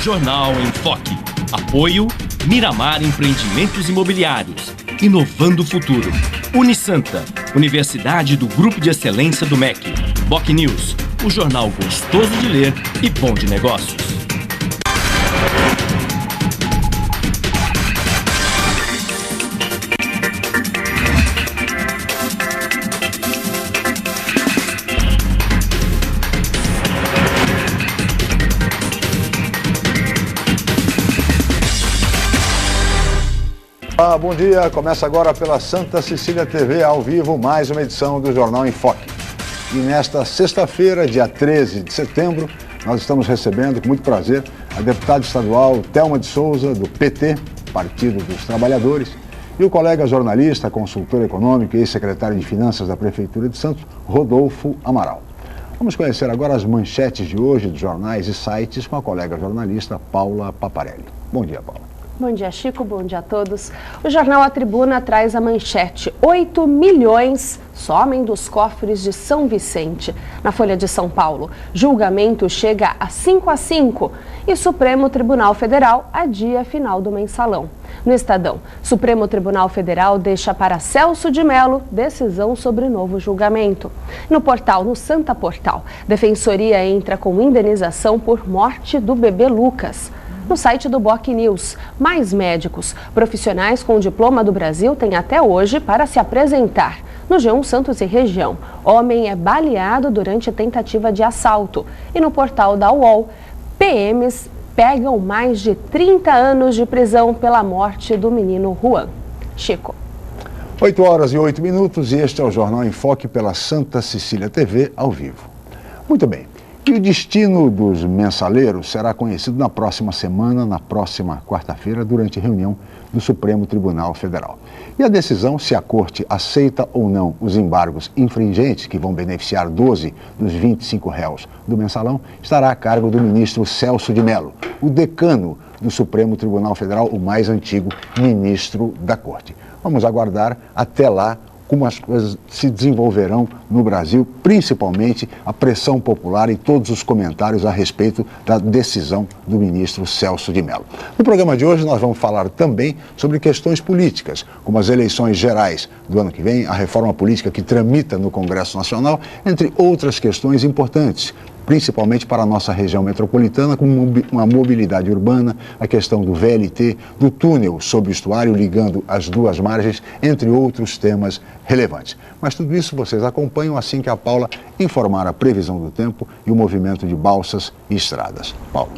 Jornal em Foque. Apoio Miramar Empreendimentos Imobiliários. Inovando o futuro. Unisanta, Universidade do Grupo de Excelência do MEC. Boc News, o jornal gostoso de ler e bom de negócios. Bom dia, começa agora pela Santa Cecília TV, ao vivo, mais uma edição do Jornal em Foque. E nesta sexta-feira, dia 13 de setembro, nós estamos recebendo, com muito prazer, a deputada estadual Thelma de Souza, do PT, Partido dos Trabalhadores, e o colega jornalista, consultor econômico e ex-secretário de Finanças da Prefeitura de Santos, Rodolfo Amaral. Vamos conhecer agora as manchetes de hoje dos jornais e sites com a colega jornalista Paula Paparelli. Bom dia, Paula. Bom dia, Chico. Bom dia a todos. O jornal A Tribuna traz a manchete: 8 milhões somem dos cofres de São Vicente. Na Folha de São Paulo, julgamento chega a 5-5 e Supremo Tribunal Federal adia a final do mensalão. No Estadão, Supremo Tribunal Federal deixa para Celso de Mello decisão sobre novo julgamento. No portal, no Santa Portal, Defensoria entra com indenização por morte do bebê Lucas. No site do Boc News, mais médicos. Profissionais com diploma do Brasil têm até hoje para se apresentar. No G1 Santos e região, homem é baleado durante tentativa de assalto. E no portal da UOL, PMs pegam mais de 30 anos de prisão pela morte do menino Juan. Chico. 8 horas e 8 minutos e este é o Jornal em Foque pela Santa Cecília TV, ao vivo. Muito bem. E o destino dos mensaleiros será conhecido na próxima semana, na próxima quarta-feira, durante reunião do Supremo Tribunal Federal. E a decisão, se a Corte aceita ou não os embargos infringentes, que vão beneficiar 12 dos 25 réus do mensalão, estará a cargo do ministro Celso de Mello, o decano do Supremo Tribunal Federal, o mais antigo ministro da Corte. Vamos aguardar até lá como as coisas se desenvolverão no Brasil, principalmente a pressão popular e todos os comentários a respeito da decisão do ministro Celso de Mello. No programa de hoje nós vamos falar também sobre questões políticas, como as eleições gerais do ano que vem, a reforma política que tramita no Congresso Nacional, entre outras questões importantes, principalmente para a nossa região metropolitana, com uma mobilidade urbana, a questão do VLT, do túnel sob o estuário ligando as duas margens, entre outros temas relevantes. Mas tudo isso vocês acompanham assim que a Paula informar a previsão do tempo e o movimento de balsas e estradas. Paula.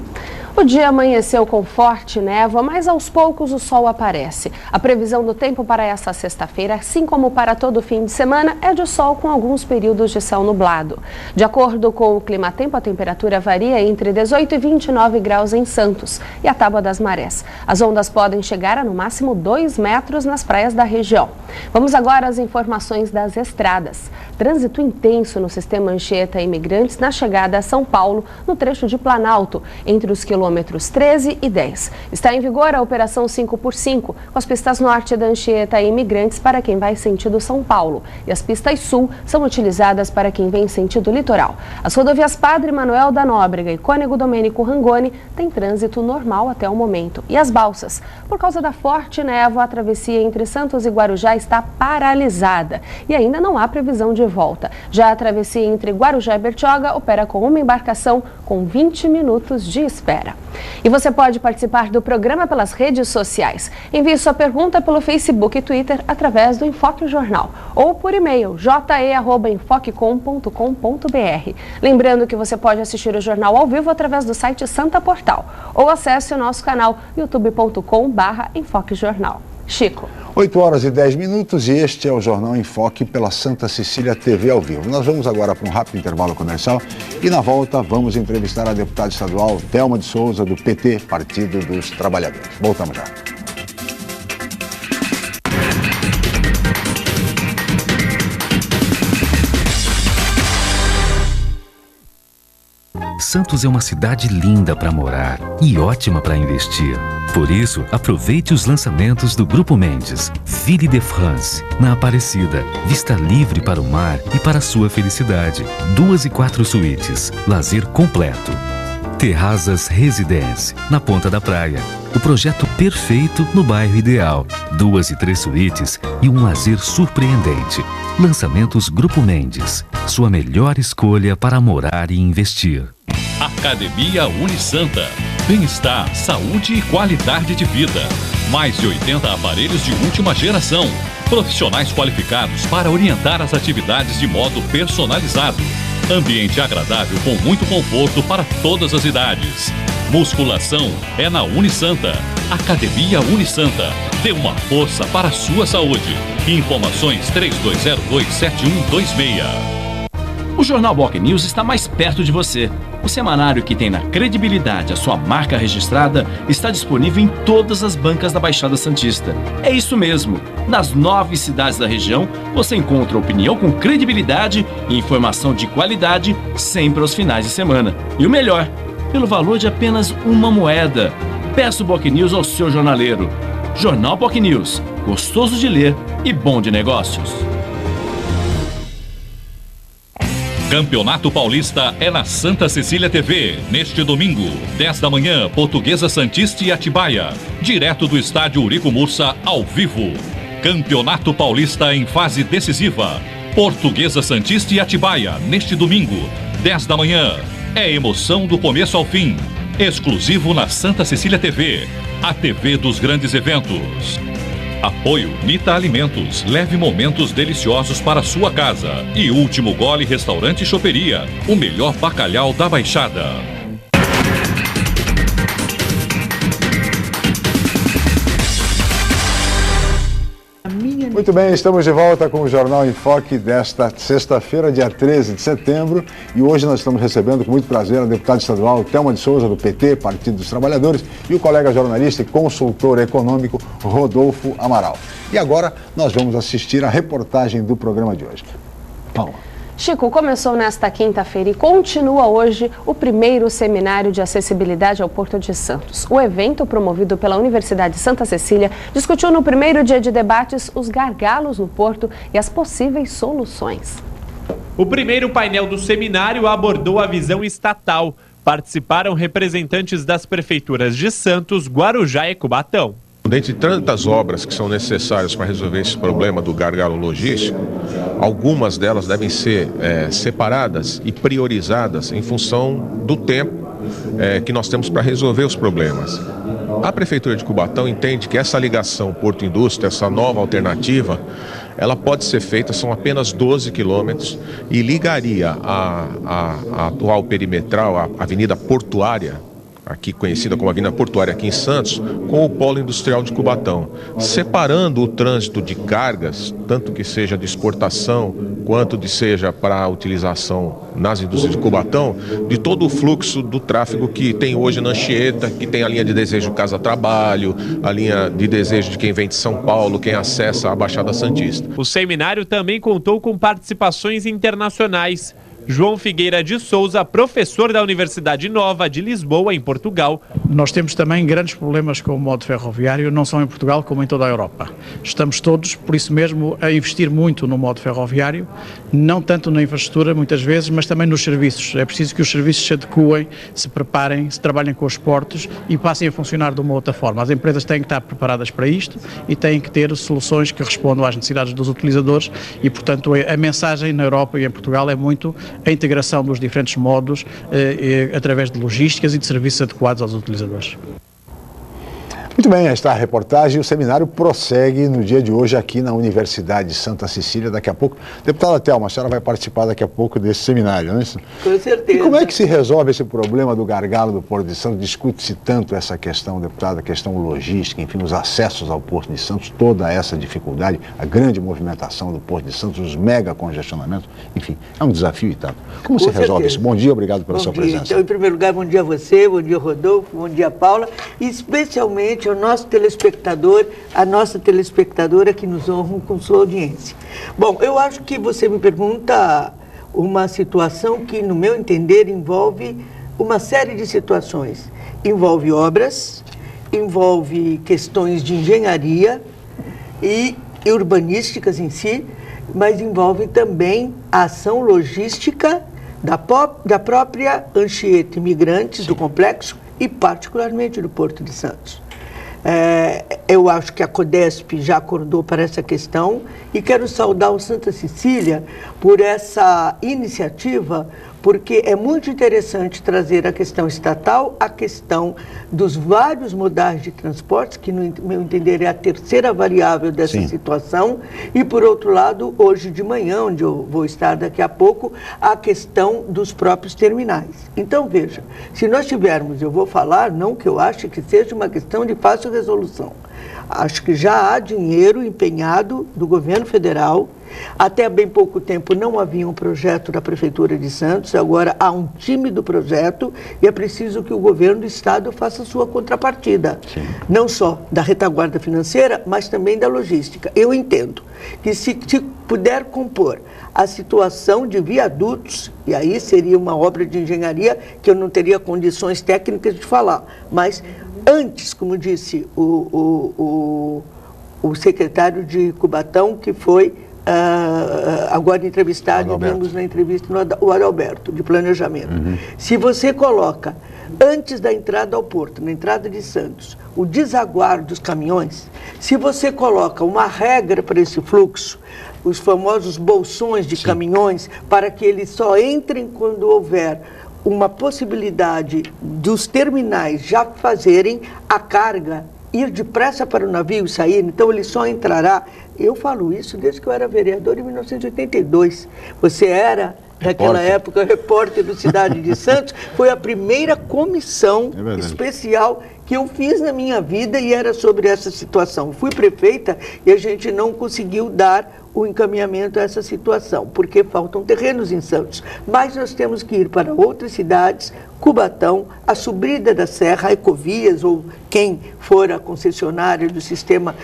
O dia amanheceu com forte névoa, mas aos poucos o sol aparece. A previsão do tempo para essa sexta-feira, assim como para todo o fim de semana, é de sol com alguns períodos de céu nublado. De acordo com o clima-tempo, a temperatura varia entre 18 e 29 graus em Santos e a Tábua das Marés. As ondas podem chegar a no máximo 2 metros nas praias da região. Vamos agora às informações das estradas. Trânsito intenso no sistema Anchieta Imigrantes na chegada a São Paulo, no trecho de Planalto, entre os quilômetros 13 e 10. Está em vigor a operação 5x5, com as pistas norte da Anchieta Imigrantes para quem vai sentido São Paulo. E as pistas sul são utilizadas para quem vem sentido litoral. As rodovias Padre Manuel da Nóbrega e Cônego Domênico Rangoni têm trânsito normal até o momento. E as balsas, por causa da forte névoa, a travessia entre Santos e Guarujá está paralisada e ainda não há previsão de volta. Já a travessia entre Guarujá e Bertioga opera com uma embarcação com 20 minutos de espera. E você pode participar do programa pelas redes sociais. Envie sua pergunta pelo Facebook e Twitter através do Enfoque Jornal ou por e-mail je@enfoquecom.com.br. Lembrando que você pode assistir o jornal ao vivo através do site Santa Portal ou acesse o nosso canal youtube.com/enfoquejornal. Chico. 8 horas e 10 minutos e este é o Jornal em Foque pela Santa Cecília TV ao vivo. Nós vamos agora para um rápido intervalo comercial e na volta vamos entrevistar a deputada estadual Thelma de Souza, do PT, Partido dos Trabalhadores. Voltamos já. Santos é uma cidade linda para morar e ótima para investir. Por isso, aproveite os lançamentos do Grupo Mendes. Ville de France, na Aparecida. Vista livre para o mar e para a sua felicidade. 2 e 4 suítes. Lazer completo. Terrazas Residence, na Ponta da Praia. O projeto perfeito no bairro ideal. 2 e 3 suítes e um lazer surpreendente. Lançamentos Grupo Mendes. Sua melhor escolha para morar e investir. Academia Unisanta. Bem-estar, saúde e qualidade de vida. Mais de 80 aparelhos de última geração. Profissionais qualificados para orientar as atividades de modo personalizado. Ambiente agradável com muito conforto para todas as idades. Musculação é na Unisanta. Academia Unisanta. Dê uma força para a sua saúde. Informações 3202-7126. O Jornal Boc News está mais perto de você. O semanário que tem na credibilidade a sua marca registrada está disponível em todas as bancas da Baixada Santista. É isso mesmo. Nas 9 cidades da região, você encontra opinião com credibilidade e informação de qualidade sempre aos finais de semana. E o melhor, pelo valor de apenas uma moeda. Peça o Boc News ao seu jornaleiro. Jornal Boc News, gostoso de ler e bom de negócios. Campeonato Paulista é na Santa Cecília TV. Neste domingo, 10 da manhã, Portuguesa Santista e Atibaia. Direto do estádio Urico Mursa, ao vivo. Campeonato Paulista em fase decisiva. Portuguesa Santista e Atibaia, neste domingo, 10 da manhã. É emoção do começo ao fim. Exclusivo na Santa Cecília TV, a TV dos grandes eventos. Apoio Nita Alimentos. Leve momentos deliciosos para sua casa. E Último Gole Restaurante e Choperia. O melhor bacalhau da Baixada. Muito bem, estamos de volta com o Jornal em Foque desta sexta-feira, dia 13 de setembro. E hoje nós estamos recebendo com muito prazer a deputada estadual Thelma de Souza, do PT, Partido dos Trabalhadores, e o colega jornalista e consultor econômico Rodolfo Amaral. E agora nós vamos assistir a reportagem do programa de hoje. Paula. Chico, começou nesta quinta-feira e continua hoje o primeiro seminário de acessibilidade ao Porto de Santos. O evento, promovido pela Universidade de Santa Cecília, discutiu no primeiro dia de debates os gargalos no porto e as possíveis soluções. O primeiro painel do seminário abordou a visão estatal. Participaram representantes das prefeituras de Santos, Guarujá e Cubatão. Dentre tantas obras que são necessárias para resolver esse problema do gargalo logístico, algumas delas devem ser separadas e priorizadas em função do tempo que nós temos para resolver os problemas. A Prefeitura de Cubatão entende que essa ligação Porto-Indústria, essa nova alternativa, ela pode ser feita, são apenas 12 quilômetros e ligaria a atual perimetral, a Avenida Portuária, aqui conhecida como Avenida Portuária aqui em Santos, com o Polo Industrial de Cubatão, separando o trânsito de cargas, tanto que seja de exportação, quanto de seja para a utilização nas indústrias de Cubatão, de todo o fluxo do tráfego que tem hoje na Anchieta, que tem a linha de desejo Casa-Trabalho, a linha de desejo de quem vem de São Paulo, quem acessa a Baixada Santista. O seminário também contou com participações internacionais. João Figueira de Souza, professor da Universidade Nova de Lisboa, em Portugal. Nós temos também grandes problemas com o modo ferroviário, não só em Portugal como em toda a Europa. Estamos todos, por isso mesmo, a investir muito no modo ferroviário, não tanto na infraestrutura, muitas vezes, mas também nos serviços. É preciso que os serviços se adequem, se preparem, se trabalhem com os portos e passem a funcionar de uma outra forma. As empresas têm que estar preparadas para isto e têm que ter soluções que respondam às necessidades dos utilizadores e, portanto, a mensagem na Europa e em Portugal é muito a integração dos diferentes modos através de logísticas e de serviços adequados aos utilizadores. Muito bem, esta reportagem, o seminário prossegue no dia de hoje aqui na Universidade de Santa Cecília, daqui a pouco. Deputada Thelma, a senhora vai participar daqui a pouco desse seminário, não é isso? Com certeza. E como é que se resolve esse problema do gargalo do Porto de Santos? Discute-se tanto essa questão, deputada, a questão logística, enfim, os acessos ao Porto de Santos, toda essa dificuldade, a grande movimentação do Porto de Santos, os mega congestionamentos, enfim, é um desafio e tanto. Como se resolve isso? Bom dia, obrigado pela sua presença. Então, em primeiro lugar, bom dia a você, bom dia Rodolfo, bom dia Paula, e especialmente ao nosso telespectador, a nossa telespectadora que nos honra com sua audiência. Bom, eu acho que você me pergunta uma situação que, no meu entender, envolve uma série de situações. Envolve obras, envolve questões de engenharia e urbanísticas em si, mas envolve também a ação logística da própria Anchieta Imigrantes, do complexo, e particularmente do Porto de Santos. Eu acho que a CODESP já acordou para essa questão e quero saudar o Santa Cecília por essa iniciativa, porque é muito interessante trazer a questão estatal, a questão dos vários modais de transporte, que, no meu entender, é a terceira variável dessa situação, e, por outro lado, hoje de manhã, onde eu vou estar daqui a pouco, a questão dos próprios terminais. Então, veja, se nós tivermos, eu vou falar, não que eu ache que seja uma questão de fácil resolução, acho que já há dinheiro empenhado do governo federal. Até bem pouco tempo não havia um projeto da Prefeitura de Santos, agora há um time do projeto e é preciso que o governo do estado faça sua contrapartida. Não só da retaguarda financeira, mas também da logística. Eu entendo que se puder compor a situação de viadutos, e aí seria uma obra de engenharia que eu não teria condições técnicas de falar, mas antes, como disse o secretário de Cubatão, que foi agora entrevistado, e vimos na entrevista o Adalberto, de planejamento. Se você coloca, antes da entrada ao porto, na entrada de Santos, o desaguar dos caminhões, se você coloca uma regra para esse fluxo, os famosos bolsões de caminhões, para que eles só entrem quando houver uma possibilidade dos terminais já fazerem a carga, ir depressa para o navio e sair, então ele só entrará. Eu falo isso desde que eu era vereador em 1982. Você era, naquela época, repórter do Cidade de Santos. Foi a primeira comissão especial que eu fiz na minha vida e era sobre essa situação. Fui prefeita e a gente não conseguiu dar o encaminhamento a essa situação, porque faltam terrenos em Santos. Mas nós temos que ir para outras cidades, Cubatão, a Subida da Serra, a Ecovias, ou quem for a concessionária do sistema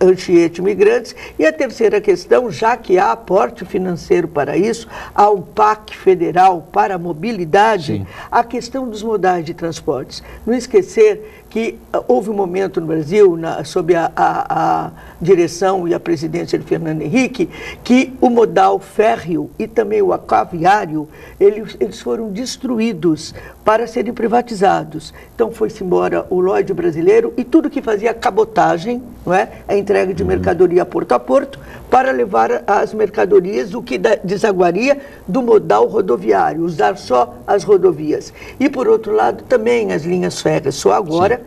Anchieta Imigrantes. E a terceira questão, já que há aporte financeiro para isso, há o PAC federal para a mobilidade, a questão dos modais de transportes. Não esquecer que houve um momento no Brasil, sob a direção e a presidência de Fernando Henrique, que o modal férreo e também o aquaviário, eles foram destruídos para serem privatizados. Então foi-se embora o Lloyd brasileiro e tudo que fazia cabotagem, não é? A entrega de mercadoria porto a porto, para levar as mercadorias, o que desaguaria do modal rodoviário, usar só as rodovias. E, por outro lado, também as linhas férreas, só agora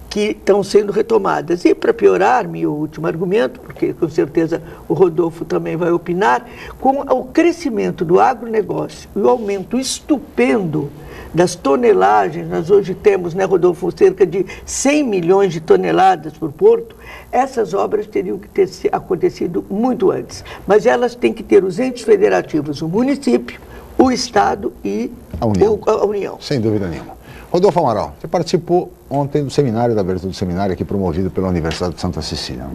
que estão sendo retomadas. E, para piorar, meu último argumento, porque com certeza o Rodolfo também vai opinar, com o crescimento do agronegócio e o aumento estupendo das tonelagens, nós hoje temos, né, Rodolfo, cerca de 100 milhões de toneladas por porto, essas obras teriam que ter acontecido muito antes. Mas elas têm que ter os entes federativos, o município, o Estado e a União. Sem dúvida nenhuma. Rodolfo Amaral, você participou ontem do seminário, da abertura do seminário aqui promovido pela Universidade de Santa Cecília.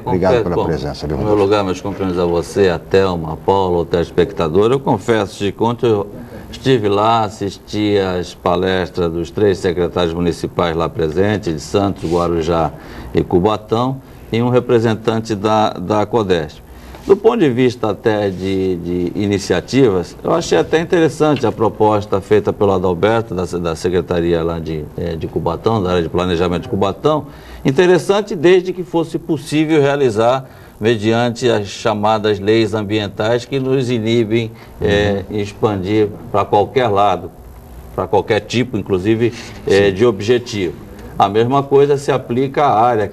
Obrigado pela presença. Em meu lugar, meus cumprimentos a você, a Thelma, a Paula, o telespectador. Eu confesso de conta, eu estive lá, assisti às palestras dos 3 secretários municipais lá presentes, de Santos, Guarujá e Cubatão, e um representante da CODESP. Do ponto de vista até de iniciativas, eu achei até interessante a proposta feita pelo Adalberto, da Secretaria lá de Cubatão, da área de planejamento de Cubatão, interessante desde que fosse possível realizar mediante as chamadas leis ambientais que nos inibem expandir para qualquer lado, para qualquer tipo, inclusive, de objetivo. A mesma coisa se aplica à área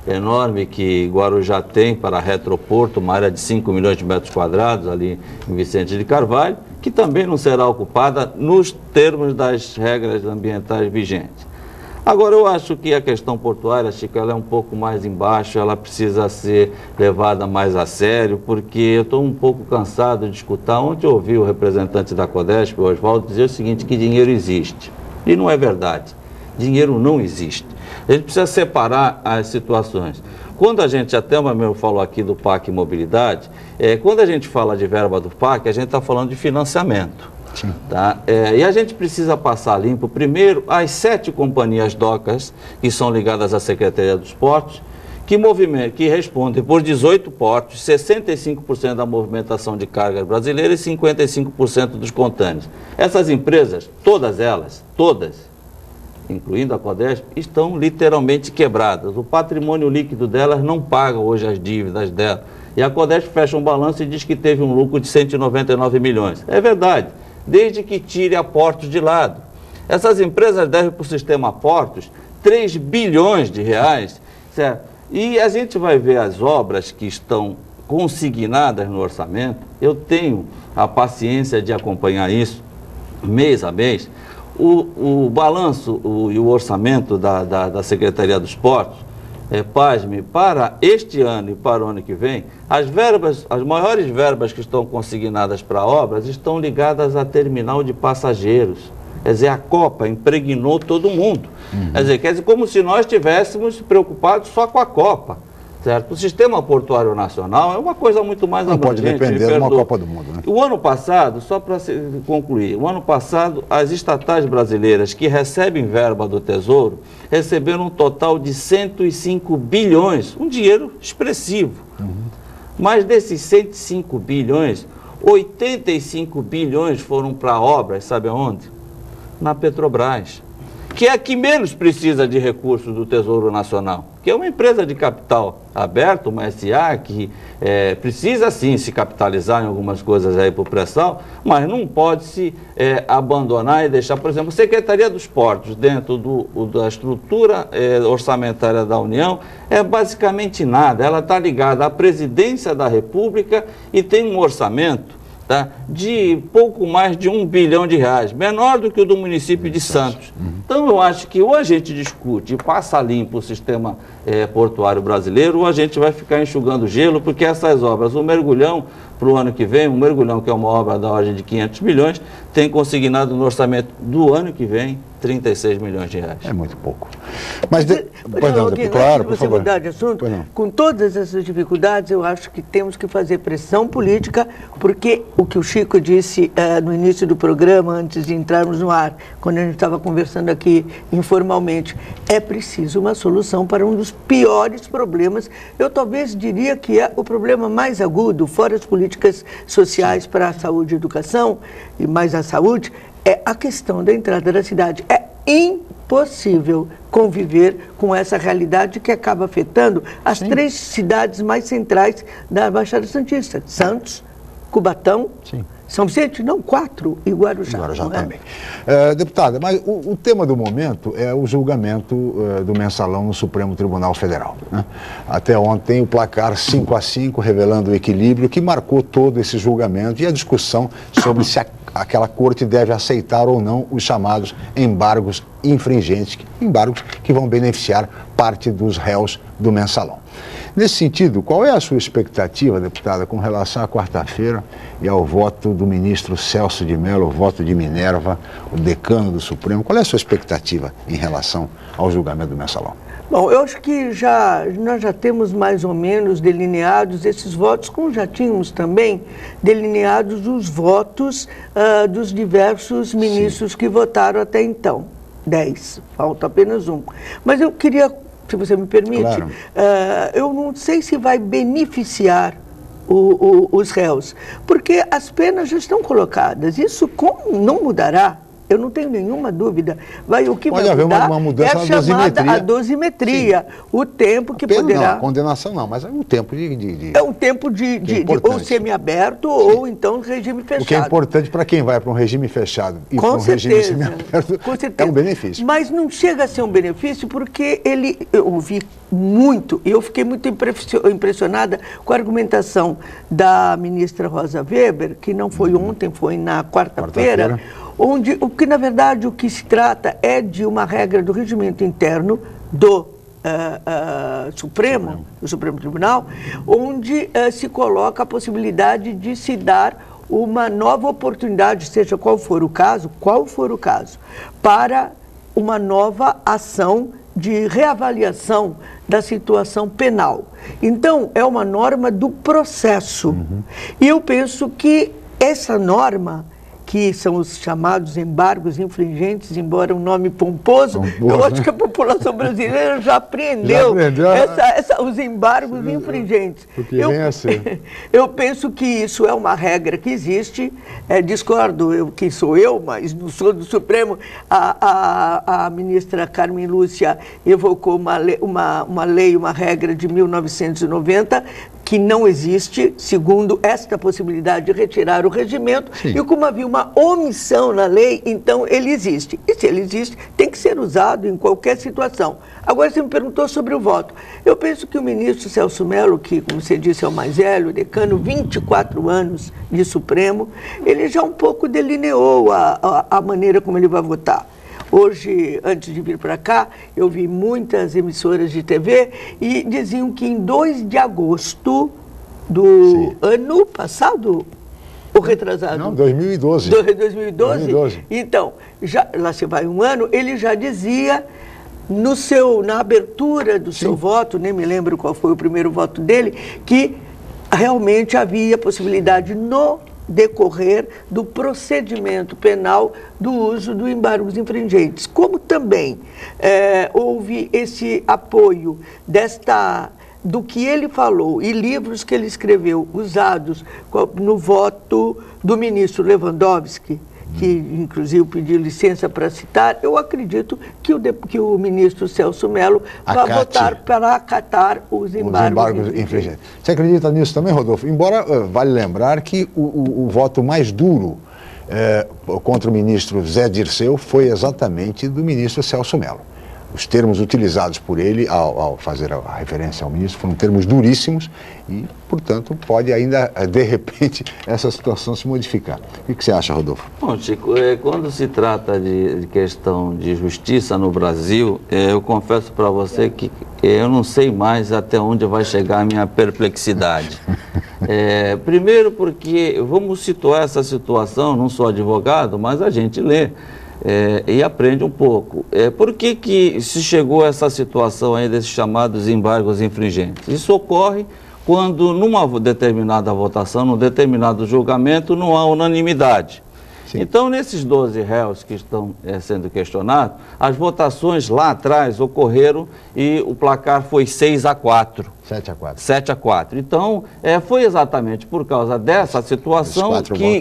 enorme que Guarujá tem para Retroporto, uma área de 5 milhões de metros quadrados ali em Vicente de Carvalho, que também não será ocupada nos termos das regras ambientais vigentes. Agora, eu acho que a questão portuária, Chico, ela é um pouco mais embaixo, ela precisa ser levada mais a sério, porque eu estou um pouco cansado de escutar. Ontem eu ouvi o representante da CODESP, o Oswaldo, dizer o seguinte, que dinheiro existe. E não é verdade. Dinheiro não existe. A gente precisa separar as situações. Quando a gente, até o meu falou aqui do PAC Mobilidade, quando a gente fala de verba do PAC, a gente está falando de financiamento. Tá? E a gente precisa passar limpo, primeiro, as 7 companhias docas que são ligadas à Secretaria dos Portos, que respondem por 18 portos, 65% da movimentação de cargas brasileira e 55% dos contâneos. Essas empresas, todas elas, incluindo a Codesp, estão literalmente quebradas. O patrimônio líquido delas não paga hoje as dívidas delas. E a Codesp fecha um balanço e diz que teve um lucro de 199 milhões. É verdade, desde que tire a Portos de lado. Essas empresas devem para o sistema Portos 3 bilhões de reais, certo? E a gente vai ver as obras que estão consignadas no orçamento. Eu tenho a paciência de acompanhar isso mês a mês. O balanço e o orçamento da Secretaria dos Portos, pasme, para este ano e para o ano que vem, as maiores verbas que estão consignadas para obras estão ligadas a terminal de passageiros. Quer dizer, a Copa impregnou todo mundo. Quer dizer, como se nós estivéssemos preocupados só com a Copa. Certo? O sistema portuário nacional é uma coisa muito mais abrangente. Não pode depender de uma Copa do Mundo, né? O ano passado, só para concluir, o ano passado as estatais brasileiras que recebem verba do Tesouro receberam um total de 105 bilhões, um dinheiro expressivo. Mas desses 105 bilhões, 85 bilhões foram para obras, sabe aonde? Na Petrobras, que é a que menos precisa de recursos do Tesouro Nacional, que é uma empresa de capital aberto, uma SA, que precisa sim se capitalizar em algumas coisas aí por pressão, mas não pode se abandonar e deixar, por exemplo, a Secretaria dos Portos, dentro da estrutura orçamentária da União, é basicamente nada. Ela está ligada à Presidência da República e tem um orçamento, tá, de pouco mais de 1 bilhão de reais, menor do que o do município de Santos. Então eu acho que ou a gente discute e passa limpo o sistema portuário brasileiro, ou a gente vai ficar enxugando gelo, porque essas obras, o Mergulhão para o ano que vem, o Mergulhão, que é uma obra da ordem de 500 milhões, tem consignado no orçamento do ano que vem 36 milhões de reais. É muito pouco. Mas, claro, por favor. Mudar de assunto, com todas essas dificuldades, eu acho que temos que fazer pressão política, porque o que o Chico disse no início do programa, antes de entrarmos no ar, quando a gente estava conversando aqui informalmente, é preciso uma solução para um dos piores problemas. Eu talvez diria que é o problema mais agudo, fora as políticas sociais para a saúde e educação, e mais a saúde, é a questão da entrada da cidade. É impossível conviver com essa realidade que acaba afetando as 3 cidades mais centrais da Baixada Santista: Santos, Cubatão, São Vicente, não, 4, e Guarujá. Guarujá também. Deputada, mas o tema do momento é o julgamento do mensalão no Supremo Tribunal Federal, né? Até ontem o placar 5-5, revelando o equilíbrio que marcou todo esse julgamento e a discussão sobre se aquela corte deve aceitar ou não os chamados embargos infringentes, embargos que vão beneficiar parte dos réus do mensalão. Nesse sentido, qual é a sua expectativa, deputada, com relação à quarta-feira e ao voto do ministro Celso de Mello, o voto de Minerva, o decano do Supremo? Qual é a sua expectativa em relação ao julgamento do mensalão? Bom, eu acho que nós já temos mais ou menos delineados esses votos, como já tínhamos também delineados os votos dos diversos ministros que votaram até então. 10, falta apenas um. Mas eu queria, se você me permite, claro. Eu não sei se vai beneficiar os réus, porque as penas já estão colocadas. Isso como não mudará, eu não tenho nenhuma dúvida. O que pode vai haver mudar uma mudança é a dosimetria, o tempo que poderá... Não, condenação não, mas é um tempo É um tempo de ou semiaberto ou então regime fechado. O que é importante para quem vai para um regime fechado e para um regime semiaberto é um benefício. Mas não chega a ser um benefício porque eu ouvi muito, e eu fiquei muito impressionada com a argumentação da ministra Rosa Weber, que não foi ontem, foi na quarta-feira, onde, na verdade, o que se trata é de uma regra do regimento interno do Supremo Tribunal, onde se coloca a possibilidade de se dar uma nova oportunidade, seja qual for o caso, para uma nova ação de reavaliação da situação penal. Então, é uma norma do processo. E eu penso que essa norma, que são os chamados embargos infringentes, embora um nome pomposo, eu acho que a população brasileira já aprendeu os embargos infringentes. Porque vem a ser. Eu penso que isso é uma regra que existe, discordo, quem sou eu, mas não sou do Supremo. A ministra Carmen Lúcia evocou uma lei, uma regra de 1990, que não existe, segundo esta possibilidade de retirar o regimento. Sim. E como havia uma omissão na lei, então ele existe. E se ele existe, tem que ser usado em qualquer situação. Agora, você me perguntou sobre o voto. Eu penso que o ministro Celso Mello, que, como você disse, é o mais velho, decano, 24 anos de Supremo, ele já um pouco delineou a maneira como ele vai votar. Hoje, antes de vir para cá, eu vi muitas emissoras de TV e diziam que em 2 de agosto do ano passado, ou retrasado? Não, 2012. 2012? Então, lá se vai um ano, ele já dizia, na abertura do seu voto, nem me lembro qual foi o primeiro voto dele, que realmente havia possibilidade no decorrer do procedimento penal do uso do embargos infringentes. Como também houve esse apoio do que ele falou e livros que ele escreveu usados no voto do ministro Lewandowski, que inclusive pediu licença para citar, eu acredito que o ministro Celso Mello vai votar para acatar os embargos infringentes. Você acredita nisso também, Rodolfo? Embora vale lembrar que o voto mais duro contra o ministro Zé Dirceu foi exatamente do ministro Celso Mello. Os termos utilizados por ele ao fazer a referência ao ministro foram termos duríssimos e, portanto, pode ainda, de repente, essa situação se modificar. O que você acha, Rodolfo? Bom, Chico, quando se trata de questão de justiça no Brasil, eu confesso para você que eu não sei mais até onde vai chegar a minha perplexidade. Primeiro porque, vamos situar essa situação, não sou advogado, mas a gente lê. E aprende um pouco. Por que se chegou a essa situação aí desses chamados embargos infringentes? Isso ocorre quando numa determinada votação, num determinado julgamento, não há unanimidade. Sim. Então, nesses 12 réus que estão sendo questionados, as votações lá atrás ocorreram e o placar foi 6-4. 7-4. Então, foi exatamente por causa dessa situação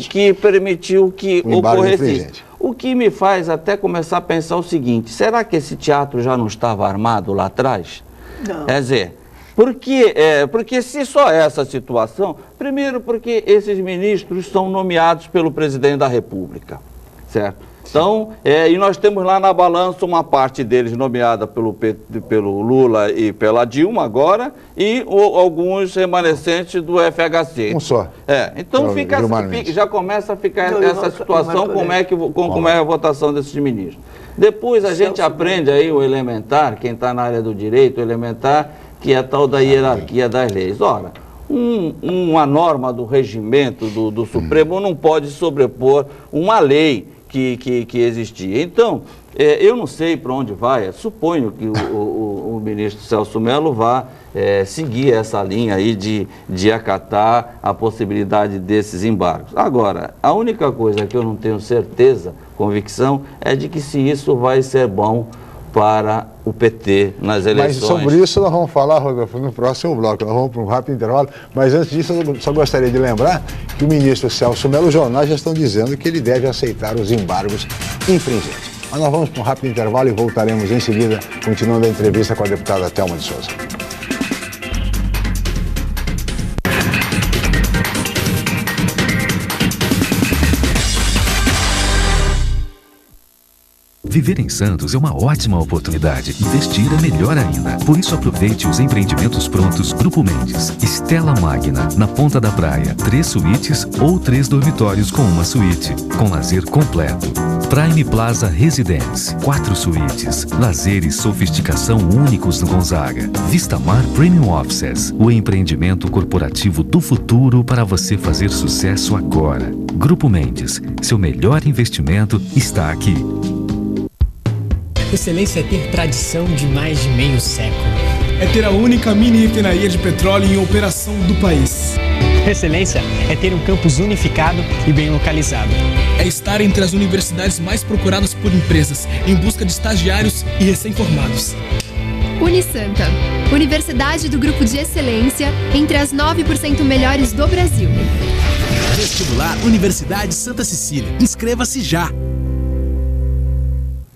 que permitiu que ocorresse isso. O que me faz até começar a pensar o seguinte, será que esse teatro já não estava armado lá atrás? Não. Quer dizer, porque se só essa situação, primeiro porque esses ministros são nomeados pelo presidente da República, certo? Então, e nós temos lá na balança uma parte deles nomeada pelo Lula e pela Dilma agora e alguns remanescentes do FHC. Um só. Então já começa a ficar essa situação, como é a votação desses ministros. Depois a gente aprende aí o elementar, quem está na área do direito, o elementar, que é a tal da hierarquia das leis. Ora, uma norma do regimento do Supremo não pode sobrepor uma lei que existia. Então, eu não sei para onde vai, suponho que o ministro Celso Mello vá seguir essa linha aí de acatar a possibilidade desses embargos. Agora, a única coisa que eu não tenho certeza, convicção, é de que se isso vai ser bom para o PT nas eleições. Mas sobre isso nós vamos falar, Rodolfo, no próximo bloco. Nós vamos para um rápido intervalo. Mas antes disso, eu só gostaria de lembrar que o ministro Celso Mello, os jornais já estão dizendo que ele deve aceitar os embargos infringentes. Mas nós vamos para um rápido intervalo e voltaremos em seguida, continuando a entrevista com a deputada Thelma de Souza. Viver em Santos é uma ótima oportunidade. Investir é melhor ainda. Por isso, aproveite os empreendimentos prontos Grupo Mendes. Stella Magna, na Ponta da Praia. 3 suítes ou 3 dormitórios com uma suíte. Com lazer completo. Prime Plaza Residence. 4 suítes. Lazer e sofisticação únicos no Gonzaga. Vistamar Premium Offices. O empreendimento corporativo do futuro para você fazer sucesso agora. Grupo Mendes. Seu melhor investimento está aqui. Excelência é ter tradição de mais de meio século. É ter a única mini refinaria de petróleo em operação do país. Excelência é ter um campus unificado e bem localizado. é estar entre as universidades mais procuradas por empresas, em busca de estagiários e recém-formados. Unisanta, Universidade do Grupo de Excelência, entre as 9% melhores do Brasil. Vestibular Universidade Santa Cecília. Inscreva-se já!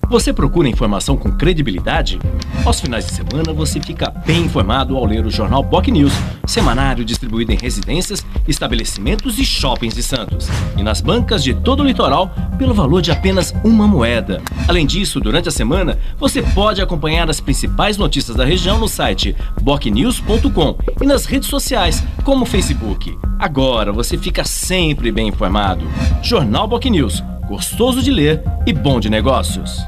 Você procura informação com credibilidade? Aos finais de semana você fica bem informado ao ler o jornal BocNews, semanário distribuído em residências, estabelecimentos e shoppings de Santos. E nas bancas de todo o litoral, pelo valor de apenas uma moeda. Além disso, durante a semana, você pode acompanhar as principais notícias da região no site bocnews.com e nas redes sociais, como o Facebook. Agora você fica sempre bem informado. Jornal BocNews, gostoso de ler e bom de negócios.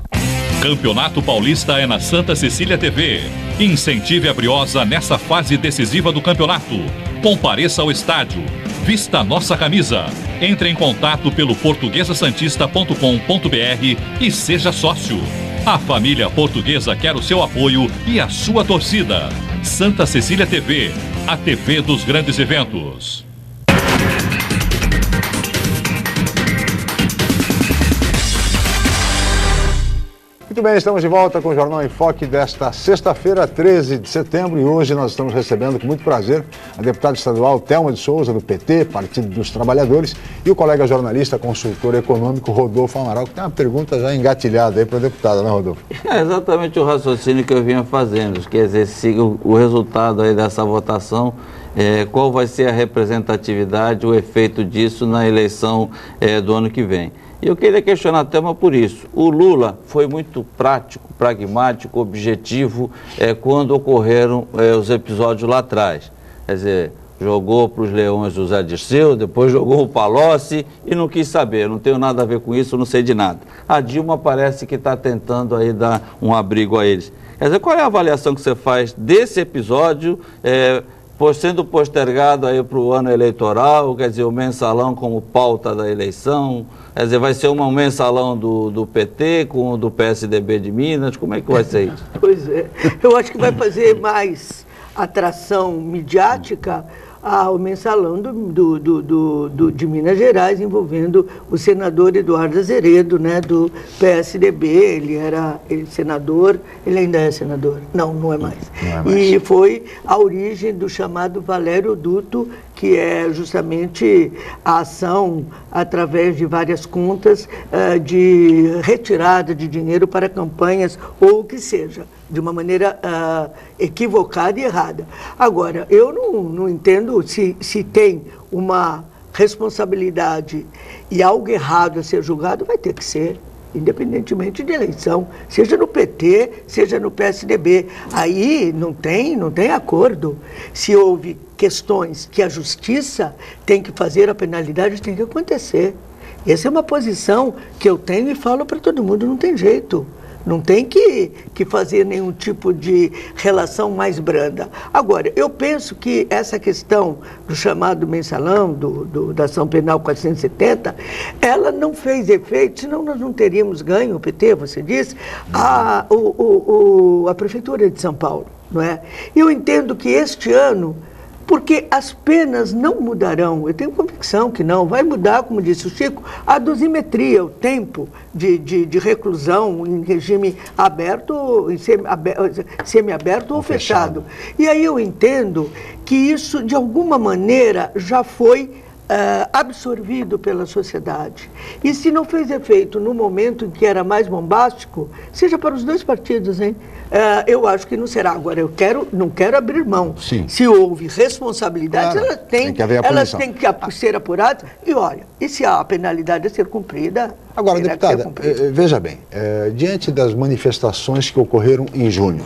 Campeonato Paulista é na Santa Cecília TV. Incentive a Briosa nessa fase decisiva do campeonato. Compareça ao estádio. Vista a nossa camisa. Entre em contato pelo portuguesasantista.com.br e seja sócio. A família portuguesa quer o seu apoio e a sua torcida. Santa Cecília TV, a TV dos grandes eventos. Muito bem, estamos de volta com o Jornal em Foque desta sexta-feira, 13 de setembro, e hoje nós estamos recebendo com muito prazer a deputada estadual Thelma de Souza, do PT, Partido dos Trabalhadores, e o colega jornalista, consultor econômico, Rodolfo Amaral, que tem uma pergunta já engatilhada aí para a deputada, né, Rodolfo? É exatamente o raciocínio que eu vinha fazendo, quer dizer, se o resultado aí dessa votação, qual vai ser a representatividade, o efeito disso na eleição do ano que vem. E eu queria questionar a Thelma por isso. O Lula foi muito prático, pragmático, objetivo quando ocorreram os episódios lá atrás. Quer dizer, jogou para os leões o Zé Dirceu, depois jogou o Palocci e não quis saber, não tenho nada a ver com isso, não sei de nada. A Dilma parece que está tentando aí dar um abrigo a eles. Quer dizer, qual é a avaliação que você faz desse episódio, sendo postergado aí para o ano eleitoral, quer dizer, o mensalão como pauta da eleição, quer dizer, vai ser um mensalão do PT com o do PSDB de Minas, como é que vai ser isso? Pois é, eu acho que vai fazer mais atração midiática ao mensalão de Minas Gerais, envolvendo o senador Eduardo Azeredo, né, do PSDB. Ele era senador, ele ainda é senador? Não, não é mais. Não é mais. E foi a origem do chamado Valério Duto, que é justamente a ação, através de várias contas, de retirada de dinheiro para campanhas, ou o que seja, de uma maneira equivocada e errada. Agora, eu não entendo se tem uma responsabilidade e algo errado a ser julgado, vai ter que ser, independentemente de eleição, seja no PT, seja no PSDB. Aí não tem acordo. Se houve questões que a justiça tem que fazer, a penalidade tem que acontecer. Essa é uma posição que eu tenho e falo para todo mundo, não tem jeito. Não tem que fazer nenhum tipo de relação mais branda. Agora, eu penso que essa questão do chamado mensalão, da ação penal 470, ela não fez efeito, senão nós não teríamos ganho, o PT, você disse, a Prefeitura de São Paulo, não é? Eu entendo que este ano, porque as penas não mudarão, eu tenho convicção que não, vai mudar, como disse o Chico, a dosimetria, o tempo de reclusão em regime aberto, semiaberto ou fechado. E aí eu entendo que isso, de alguma maneira, já foi absorvido pela sociedade. E se não fez efeito no momento em que era mais bombástico, seja para os dois partidos, hein? Eu acho que não será. Agora, não quero abrir mão. Sim. Se houve responsabilidade, claro, elas têm que ser apuradas. E olha, e se há a penalidade a ser cumprida... Agora, deputada, veja bem, diante das manifestações que ocorreram em junho,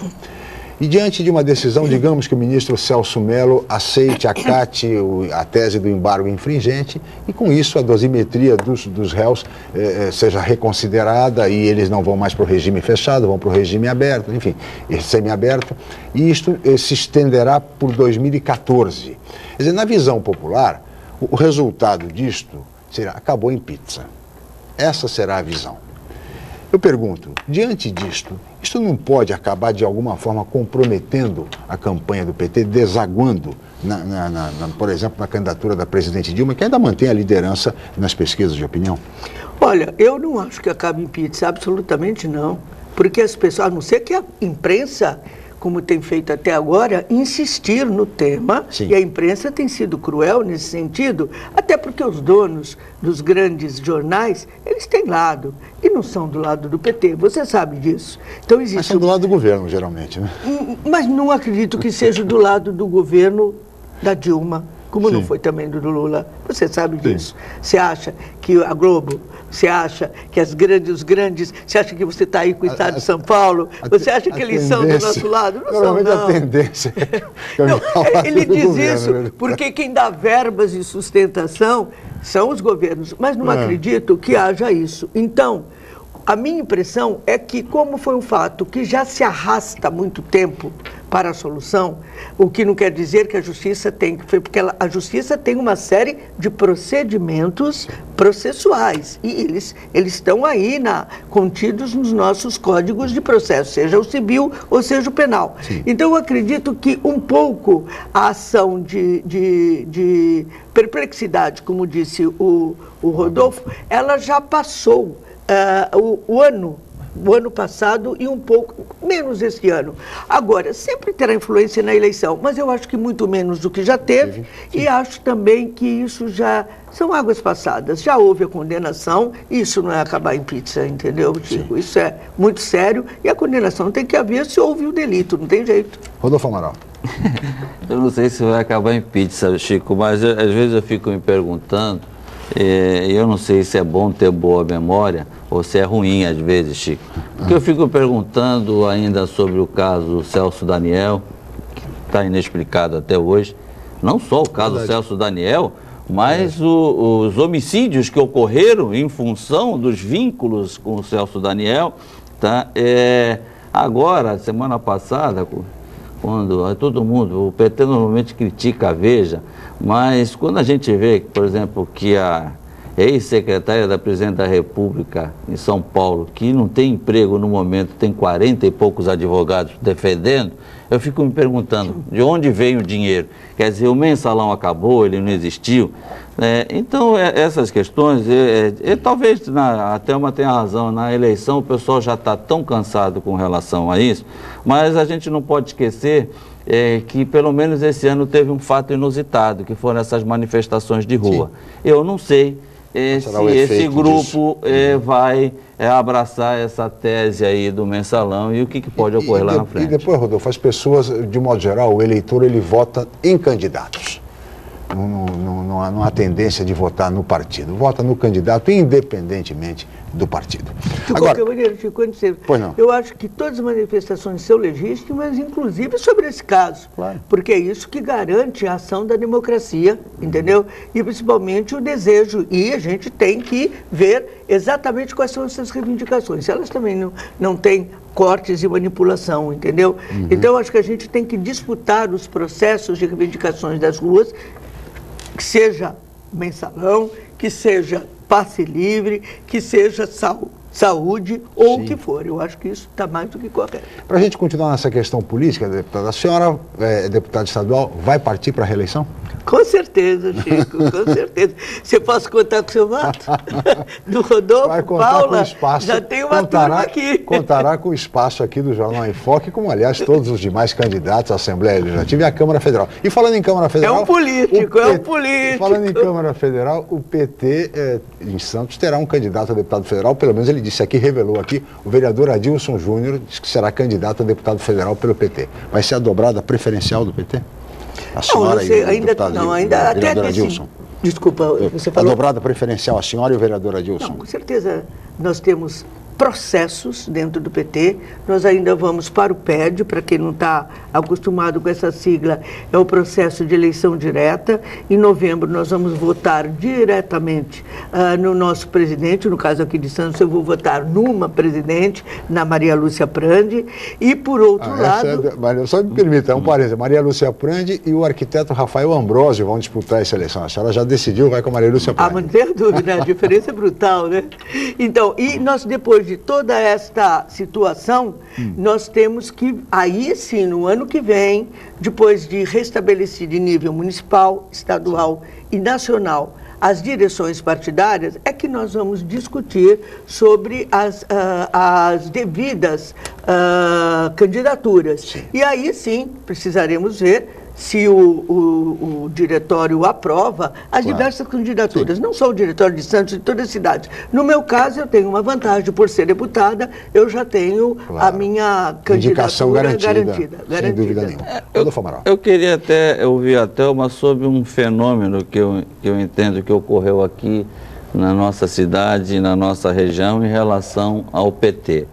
e diante de uma decisão, digamos que o ministro Celso Mello acate a tese do embargo infringente e com isso a dosimetria dos réus seja reconsiderada e eles não vão mais para o regime fechado, vão para o regime aberto, enfim, semiaberto, e isto se estenderá por 2014. Quer dizer, na visão popular, o resultado disto será, acabou em pizza. Essa será a visão. Eu pergunto, diante disto, isto não pode acabar de alguma forma comprometendo a campanha do PT, desaguando, por exemplo, na candidatura da presidente Dilma, que ainda mantém a liderança nas pesquisas de opinião? Olha, eu não acho que acabe em pizza, absolutamente não. Porque as pessoas, a não ser que a imprensa, como tem feito até agora, insistir no tema, sim, e a imprensa tem sido cruel nesse sentido, até porque os donos dos grandes jornais, eles têm lado, e não são do lado do PT, você sabe disso. Então, existe... Mas são do lado do governo, geralmente, né? Mas não acredito que seja do lado do governo da Dilma, como sim, não foi também do Lula. Você sabe disso. Sim. Você acha que a Globo, você acha que os grandes, você acha que você está aí com o Estado de São Paulo, você acha que eles são do nosso lado? Não são, não. A tendência não, ele diz isso porque quem dá verbas de sustentação são os governos, mas não acredito que haja isso. Então, a minha impressão é que, como foi um fato que já se arrasta há muito tempo para a solução, o que não quer dizer que a justiça tem, porque a justiça tem uma série de procedimentos processuais e eles estão aí contidos nos nossos códigos de processo, seja o civil ou seja o penal. Sim. Então eu acredito que um pouco a ação de perplexidade, como disse o Rodolfo, ela já passou o ano passado e um pouco menos esse ano. Agora, sempre terá influência na eleição, mas eu acho que muito menos do que já teve. Sim. E acho também que isso já são águas passadas. Já houve a condenação, isso não é acabar em pizza, entendeu, Chico? Sim. Isso é muito sério e a condenação tem que haver se houve o delito, não tem jeito. Rodolfo Amaral. Eu não sei se vai acabar em pizza, Chico, mas às vezes eu fico me perguntando, eu não sei se é bom ter boa memória ou se é ruim às vezes, Chico. Porque eu fico perguntando ainda sobre o caso Celso Daniel, que está inexplicado até hoje. Não só o caso Celso Daniel, mas os homicídios que ocorreram em função dos vínculos com o Celso Daniel. Tá? Agora, semana passada, quando todo mundo, o PT normalmente critica a Veja, mas quando a gente vê, por exemplo, que a ex-secretária da Presidente da República em São Paulo, que não tem emprego no momento, tem 40 e poucos advogados defendendo, eu fico me perguntando de onde veio o dinheiro. Quer dizer, o mensalão acabou, ele não existiu. Então, essas questões, talvez a Thelma tenha razão, na eleição o pessoal já está tão cansado com relação a isso, mas a gente não pode esquecer que pelo menos esse ano teve um fato inusitado, que foram essas manifestações de rua. Sim. Eu não sei se esse grupo vai abraçar essa tese aí do mensalão e o que pode ocorrer lá na frente. E depois, Rodolfo, as pessoas, de modo geral, o eleitor, ele vota em candidatos. Não há tendência de votar no partido. Vota no candidato independentemente do partido. De qualquer maneira, Chico, eu acho que todas as manifestações são legítimas, inclusive sobre esse caso. Claro. Porque é isso que garante a ação da democracia, entendeu? E principalmente o desejo. E a gente tem que ver exatamente quais são essas reivindicações. Elas também não têm cortes e manipulação, entendeu? Uhum. Então, acho que a gente tem que disputar os processos de reivindicações das ruas, que seja mensalão, que seja passe livre, que seja saúde ou o que for. Eu acho que isso está mais do que correto. Para a gente continuar nessa questão política, deputada, a senhora, deputada estadual, vai partir para a reeleição? Com certeza, Chico, com certeza. Você posso contar com o seu voto? Do Rodolfo, vai contar Paula, com o espaço, já tem uma turma aqui. Contará com o espaço aqui do Jornal em Foque, como, aliás, todos os demais candidatos à Assembleia Legislativa e à Câmara Federal. E falando em Câmara Federal... É um político. Falando em Câmara Federal, o PT em Santos terá um candidato a deputado federal, pelo menos ele disse aqui, revelou aqui, o vereador Adilson Júnior disse que será candidato a deputado federal pelo PT. Vai ser a dobrada preferencial do PT? A senhora ainda até Adilson. Desculpa, você falou... A dobrada preferencial, a senhora e o vereador Adilson? Não, com certeza nós temos processos dentro do PT, nós ainda vamos para o PED, para quem não está acostumado com essa sigla, é o processo de eleição direta. Em novembro nós vamos votar diretamente no nosso presidente, no caso aqui de Santos eu vou votar numa presidente, na Maria Lúcia Prandi, e por outro lado... só me permita, um parênteses, Maria Lúcia Prandi e o arquiteto Rafael Ambrosio vão disputar essa eleição. A senhora já decidiu, vai com a Maria Lúcia Prandi. Mas não tem dúvida, a diferença é brutal, né? Então, e nós depois depois de toda esta situação, nós temos que, aí sim, no ano que vem, depois de restabelecer de nível municipal, estadual e nacional as direções partidárias, é que nós vamos discutir sobre as devidas candidaturas. Sim. E aí sim, precisaremos ver se o diretório aprova as diversas candidaturas, não só o diretório de Santos, de toda a cidade. No meu caso, eu tenho uma vantagem, por ser deputada, eu já tenho a minha candidatura garantida. Sem dúvida nenhuma. Eu queria até ouvir a Thelma sobre um fenômeno que eu entendo que ocorreu aqui na nossa cidade e na nossa região em relação ao PT.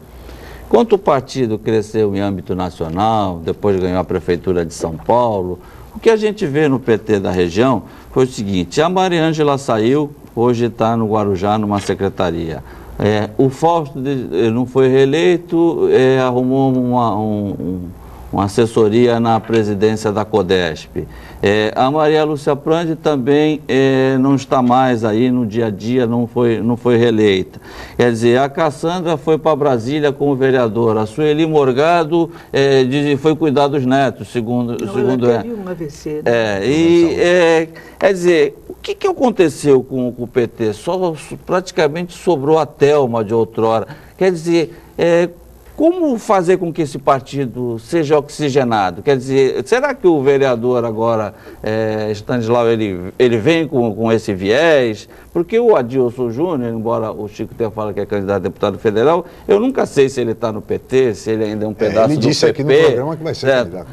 Enquanto o partido cresceu em âmbito nacional, depois ganhou a Prefeitura de São Paulo, o que a gente vê no PT da região foi o seguinte: a Mariângela saiu, hoje está no Guarujá, numa secretaria. O Fausto não foi reeleito, arrumou uma assessoria na presidência da CODESP. A Maria Lúcia Prandi também não está mais aí no dia a dia, não foi reeleita. Quer dizer, a Cassandra foi para Brasília como vereadora, a Sueli Morgado foi cuidar dos netos, segundo ela teve um AVC, né? Quer dizer, o que aconteceu com o PT? Praticamente sobrou a Thelma de outrora. Quer dizer, como fazer com que esse partido seja oxigenado? Quer dizer, será que o vereador agora, Stanislau, ele vem com esse viés? Porque o Adilson Júnior, embora o Chico tenha falado que é candidato a deputado federal, eu nunca sei se ele está no PT, se ele ainda é um pedaço do PP. Ele disse aqui no programa que vai ser candidato.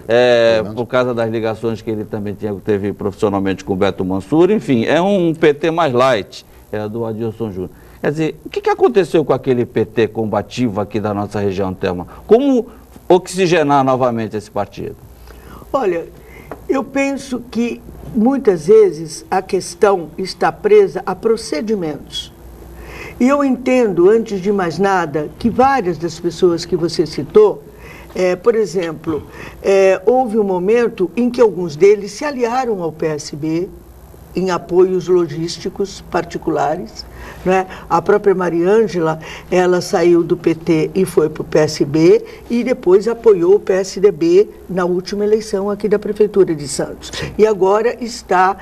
Por causa das ligações que ele também teve profissionalmente com o Beto Mansur. Enfim, é um PT mais light, do Adilson Júnior. Quer dizer, o que aconteceu com aquele PT combativo aqui da nossa região, Thelma? Como oxigenar novamente esse partido? Olha, eu penso que muitas vezes a questão está presa a procedimentos. E eu entendo, antes de mais nada, que várias das pessoas que você citou, por exemplo, houve um momento em que alguns deles se aliaram ao PSB em apoios logísticos particulares, né? A própria Mariângela, ela saiu do PT e foi para o PSB e depois apoiou o PSDB na última eleição aqui da Prefeitura de Santos. E agora está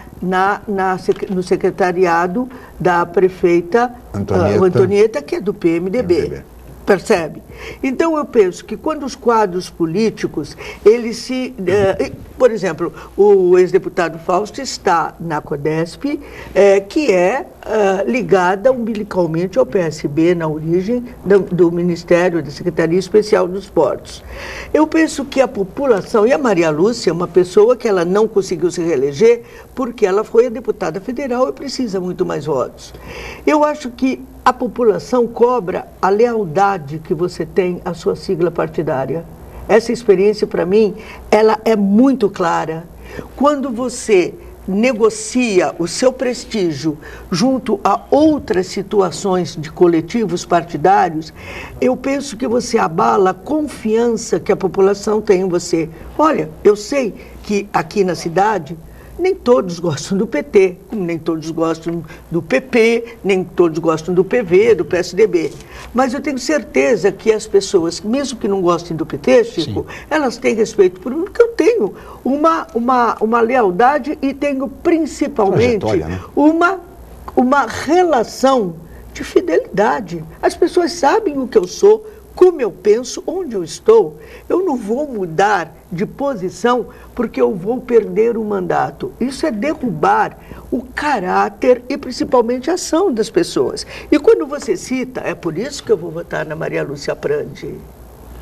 no secretariado da prefeita Antonieta, que é do PMDB. Percebe? Então, eu penso que quando os quadros políticos, eles por exemplo, o ex-deputado Fausto está na CODESP, que é ligada umbilicalmente ao PSB, na origem do Ministério, da Secretaria Especial dos Portos. Eu penso que a população, e a Maria Lúcia é uma pessoa que ela não conseguiu se reeleger porque ela foi a deputada federal e precisa muito mais votos. Eu acho que a população cobra a lealdade que você tem à sua sigla partidária. Essa experiência, para mim, ela é muito clara. Quando você negocia o seu prestígio junto a outras situações de coletivos partidários, eu penso que você abala a confiança que a população tem em você. Olha, eu sei que aqui na cidade nem todos gostam do PT, como nem todos gostam do PP, nem todos gostam do PV, do PSDB. Mas eu tenho certeza que as pessoas, mesmo que não gostem do PT, Chico, elas têm respeito por mim, porque eu tenho uma lealdade e tenho principalmente uma relação de fidelidade. As pessoas sabem o que eu sou, como eu penso, onde eu estou. Eu não vou mudar de posição porque eu vou perder o mandato. Isso é derrubar o caráter e principalmente a ação das pessoas. E quando você cita, é por isso que eu vou votar na Maria Lúcia Prandi.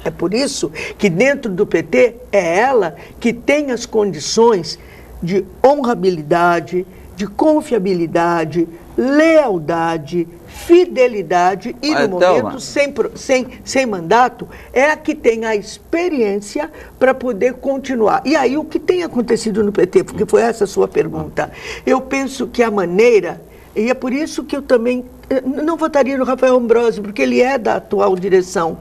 É por isso que dentro do PT é ela que tem as condições de honrabilidade, de confiabilidade, lealdade, fidelidade e, no momento, sem mandato, é a que tem a experiência para poder continuar. E aí, o que tem acontecido no PT, porque foi essa a sua pergunta, eu penso que a maneira, e é por isso que eu também não votaria no Rafael Ambrosio, porque ele é da atual direção.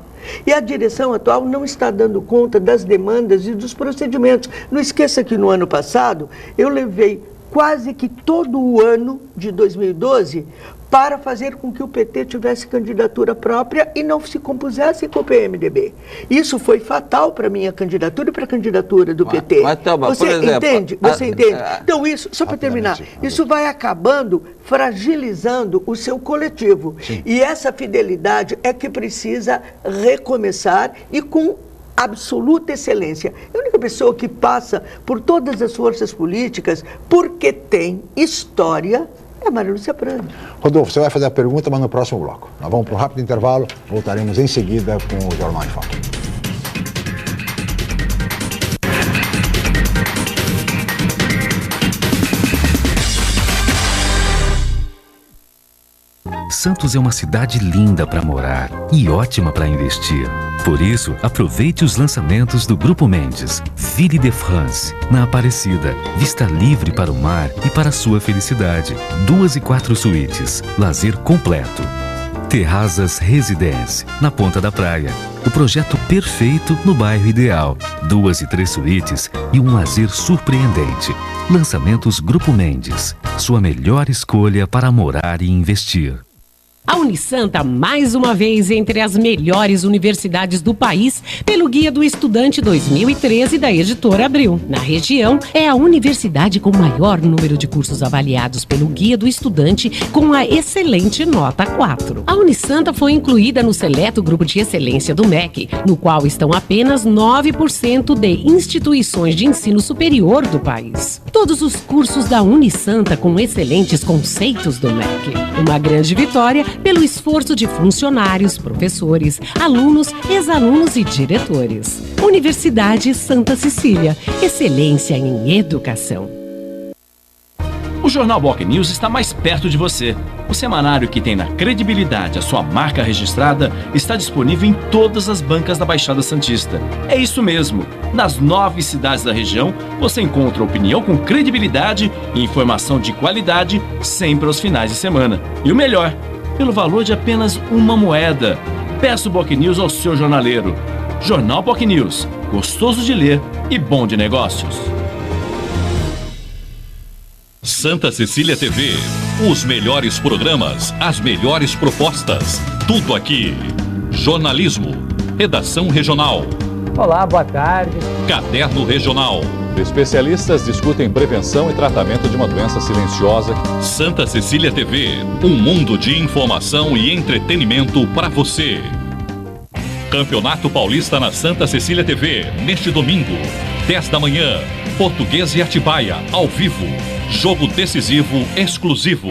E a direção atual não está dando conta das demandas e dos procedimentos. Não esqueça que no ano passado, eu levei quase que todo o ano de 2012 para fazer com que o PT tivesse candidatura própria e não se compusesse com o PMDB. Isso foi fatal para a minha candidatura e para a candidatura do PT. Mas, Thelma, você por exemplo, entende? Você entende? Então, isso, só para terminar, isso vai acabando fragilizando o seu coletivo. Sim. E essa fidelidade é que precisa recomeçar e com absoluta excelência. A única pessoa que passa por todas as forças políticas porque tem história é a Maria Lúcia Prandi. Rodolfo, você vai fazer a pergunta, mas no próximo bloco. Nós vamos para um rápido intervalo, voltaremos em seguida com o Jornal em Foque. Santos é uma cidade linda para morar e ótima para investir. Por isso, aproveite os lançamentos do Grupo Mendes. Ville de France, na Aparecida. Vista livre para o mar e para a sua felicidade. 2 e 4 suítes. Lazer completo. Terrazas Residence, na Ponta da Praia. O projeto perfeito no bairro ideal. 2 e 3 suítes e um lazer surpreendente. Lançamentos Grupo Mendes. Sua melhor escolha para morar e investir. A Unisanta, mais uma vez, entre as melhores universidades do país, pelo Guia do Estudante 2013 da Editora Abril. Na região, é a universidade com maior número de cursos avaliados pelo Guia do Estudante, com a excelente nota 4. A Unisanta foi incluída no seleto grupo de excelência do MEC, no qual estão apenas 9% de instituições de ensino superior do país. Todos os cursos da Unisanta com excelentes conceitos do MEC. Uma grande vitória pelo esforço de funcionários, professores, alunos, ex-alunos e diretores. Universidade Santa Cecília, excelência em educação. O Jornal Boc News está mais perto de você. O semanário que tem na credibilidade a sua marca registrada está disponível em todas as bancas da Baixada Santista. É isso mesmo. Nas 9 cidades da região, você encontra opinião com credibilidade e informação de qualidade sempre aos finais de semana. E o melhor, pelo valor de apenas uma moeda. Peça o Boc News ao seu jornaleiro. Jornal Boc News, gostoso de ler e bom de negócios. Santa Cecília TV, os melhores programas, as melhores propostas, tudo aqui. Jornalismo, redação regional. Olá, boa tarde. Caderno regional. Especialistas discutem prevenção e tratamento de uma doença silenciosa. Santa Cecília TV, um mundo de informação e entretenimento para você. Campeonato Paulista na Santa Cecília TV, neste domingo, 10 da manhã, Portuguesa e Atibaia, ao vivo. Jogo decisivo exclusivo.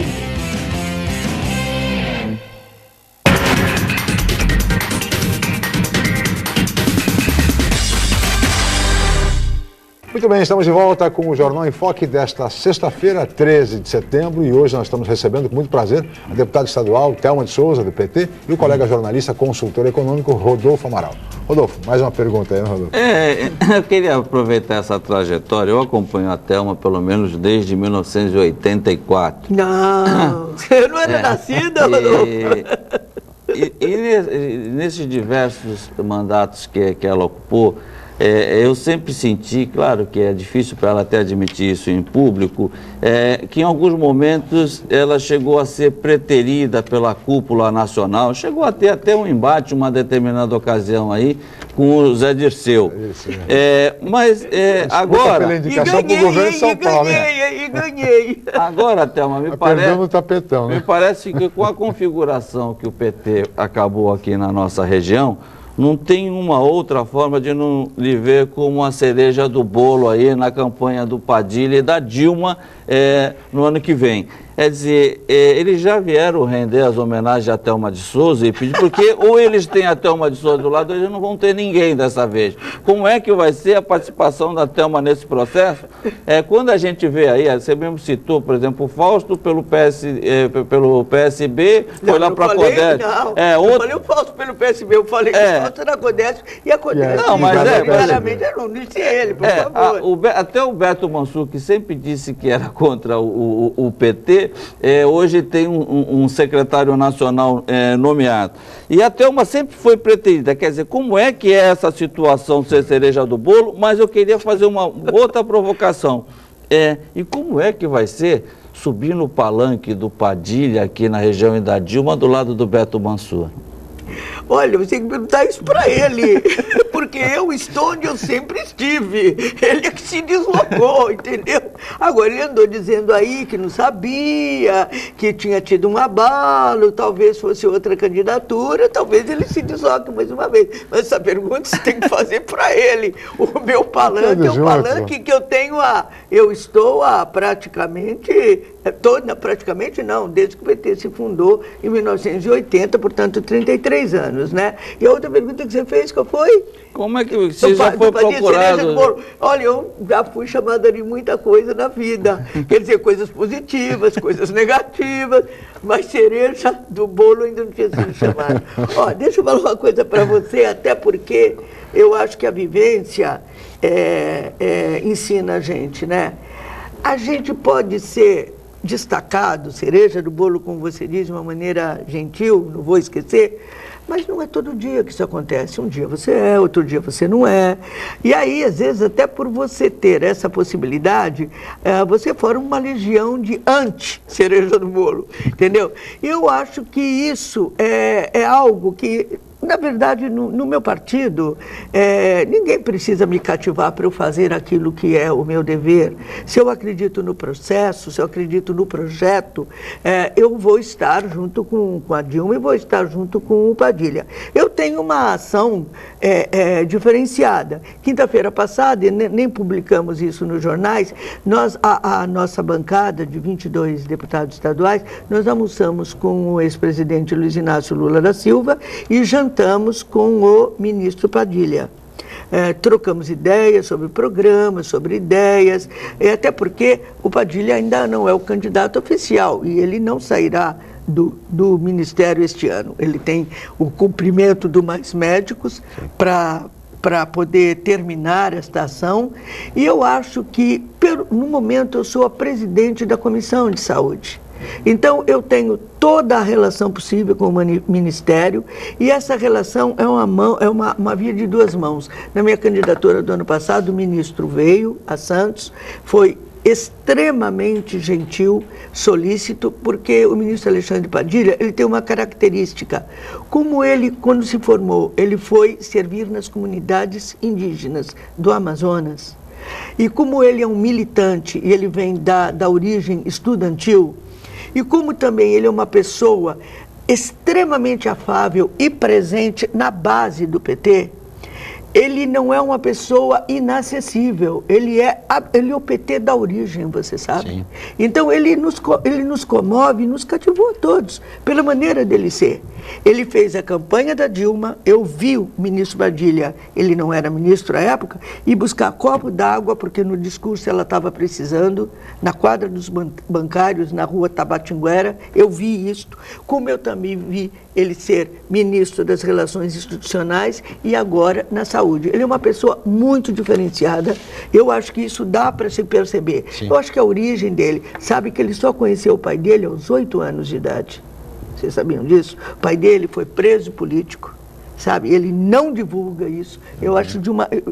Muito bem, estamos de volta com o Jornal em Foque desta sexta-feira, 13 de setembro, e hoje nós estamos recebendo com muito prazer a deputada estadual Thelma de Souza, do PT, e o colega jornalista, consultor econômico, Rodolfo Amaral. Rodolfo, mais uma pergunta aí, né, Rodolfo? Eu queria aproveitar essa trajetória. Eu acompanho a Thelma pelo menos desde 1984. Não, você não era nascida, Rodolfo. E nesses diversos mandatos que ela ocupou, eu sempre senti, claro que é difícil para ela até admitir isso em público, que em alguns momentos ela chegou a ser preterida pela cúpula nacional, chegou a ter até um embate, uma determinada ocasião aí, com o Zé Dirceu. Mas agora... Pela indicação do governo de São Paulo, e ganhei. Agora, Thelma, me parece que com a configuração que o PT acabou aqui na nossa região, não tem uma outra forma de não lhe ver como a cereja do bolo aí na campanha do Padilha e da Dilma no ano que vem. Quer dizer, eles já vieram render as homenagens a Thelma de Souza e pedir, porque ou eles têm a Thelma de Souza do lado, ou eles não vão ter ninguém dessa vez. Como é que vai ser a participação da Thelma nesse processo? Quando a gente vê aí, você mesmo citou, por exemplo, o Fausto pelo PSB, foi lá para a Codesp. Eu falei o Fausto pelo PSB, eu falei que o Fausto era Codesp e a Codesp. Não, mas claramente eu não disse ele, por favor. Até o Beto Mansur, que sempre disse que era contra o PT, hoje tem um secretário nacional nomeado. E a Thelma sempre foi preterida. Quer dizer, como é que é essa situação ser cereja do bolo? Mas eu queria fazer uma outra provocação. E como é que vai ser subir no palanque do Padilha, aqui na região da Dilma, do lado do Beto Mansur? Olha, você tem que perguntar isso para ele, porque eu estou onde eu sempre estive. Ele é que se deslocou, entendeu? Agora, ele andou dizendo aí que não sabia, que tinha tido um abalo, talvez fosse outra candidatura, talvez ele se desloque mais uma vez. Mas essa pergunta você tem que fazer para ele. O meu palanque é o palanque que eu tenho eu estou há praticamente não, desde que o PT se fundou em 1980, portanto 33 anos, né? E a outra pergunta que você fez, qual foi? Como é que você já foi procurado? Olha, eu já fui chamada de muita coisa na vida, quer dizer, coisas positivas, coisas negativas, mas cereja do bolo ainda não tinha sido chamada. Ó, deixa eu falar uma coisa para você, até porque eu acho que a vivência ensina a gente, né? A gente pode ser destacado, cereja do bolo, como você diz, de uma maneira gentil, não vou esquecer, mas não é todo dia que isso acontece. Um dia você é, outro dia você não é. E aí, às vezes, até por você ter essa possibilidade, você forma uma legião de anti-cereja do bolo, entendeu? E eu acho que isso é algo que, na verdade, no meu partido, ninguém precisa me cativar para eu fazer aquilo que é o meu dever. Se eu acredito no processo, se eu acredito no projeto, eu vou estar junto com a Dilma e vou estar junto com o Padilha. Eu tenho uma ação diferenciada. Quinta-feira passada, e nem publicamos isso nos jornais, a nossa bancada de 22 deputados estaduais, nós almoçamos com o ex-presidente Luiz Inácio Lula da Silva e jantamos com o ministro Padilha. Trocamos ideias sobre programas, sobre ideias, até porque o Padilha ainda não é o candidato oficial e ele não sairá do Ministério este ano. Ele tem o cumprimento do Mais Médicos para poder terminar esta ação, e eu acho que, no momento, eu sou a presidente da Comissão de Saúde. Então, eu tenho toda a relação possível com o Ministério, e essa relação é uma via de duas mãos. Na minha candidatura do ano passado, o ministro veio a Santos, foi extremamente gentil, solícito, porque o ministro Alexandre Padilha, ele tem uma característica. Como ele, quando se formou, ele foi servir nas comunidades indígenas do Amazonas. E como ele é um militante, e ele vem da origem estudantil, e como também ele é uma pessoa extremamente afável e presente na base do PT, ele não é uma pessoa inacessível, ele é o PT da origem, você sabe? Sim. Então ele nos comove, nos cativou a todos, pela maneira dele ser. Ele fez a campanha da Dilma, eu vi o ministro Padilha, ele não era ministro à época, ir buscar copo d'água, porque no discurso ela estava precisando, na quadra dos bancários, na rua Tabatinguera, eu vi isso, como eu também vi ele ser ministro das Relações Institucionais e agora na Saúde. Ele é uma pessoa muito diferenciada, eu acho que isso dá para se perceber. Sim. Eu acho que a origem dele, sabe que ele só conheceu o pai dele aos 8 anos de idade. Vocês sabiam disso? O pai dele foi preso político, sabe? Ele não divulga isso. Eu acho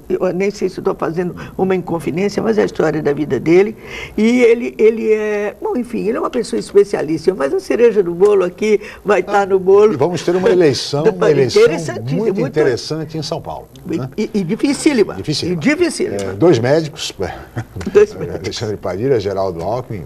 eu nem sei se estou fazendo uma inconfidência, mas é a história da vida dele. E ele é, bom, enfim, ele é uma pessoa especialíssima. Mas a cereja do bolo aqui vai estar no bolo. E vamos ter uma eleição muito interessante em São Paulo. Né? E dificílima. Dificílima. Dois médicos. Alexandre Padilha, Geraldo Alckmin,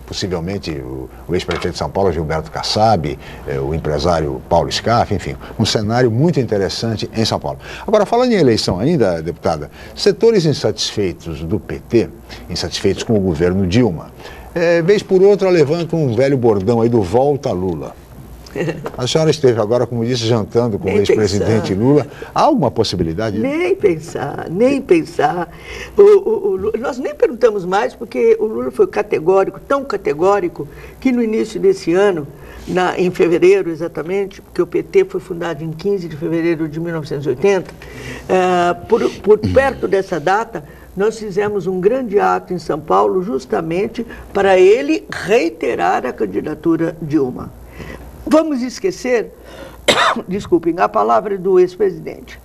possivelmente o ex-prefeito de São Paulo, Gilberto Kassab, o empresário Paulo Scaff, enfim, um cenário muito interessante em São Paulo. Agora, falando em eleição ainda, deputada, setores insatisfeitos do PT, insatisfeitos com o governo Dilma, vez por outra levantam um velho bordão aí do volta Lula. A senhora esteve agora, como disse, jantando com o ex-presidente Lula. Há alguma possibilidade? Nem pensar. Nós nem perguntamos mais, porque o Lula foi categórico, tão categórico, que no início desse ano, em fevereiro exatamente, porque o PT foi fundado em 15 de fevereiro de 1980, por perto dessa data, nós fizemos um grande ato em São Paulo justamente para ele reiterar a candidatura Dilma. Vamos esquecer, desculpem, a palavra do ex-presidente.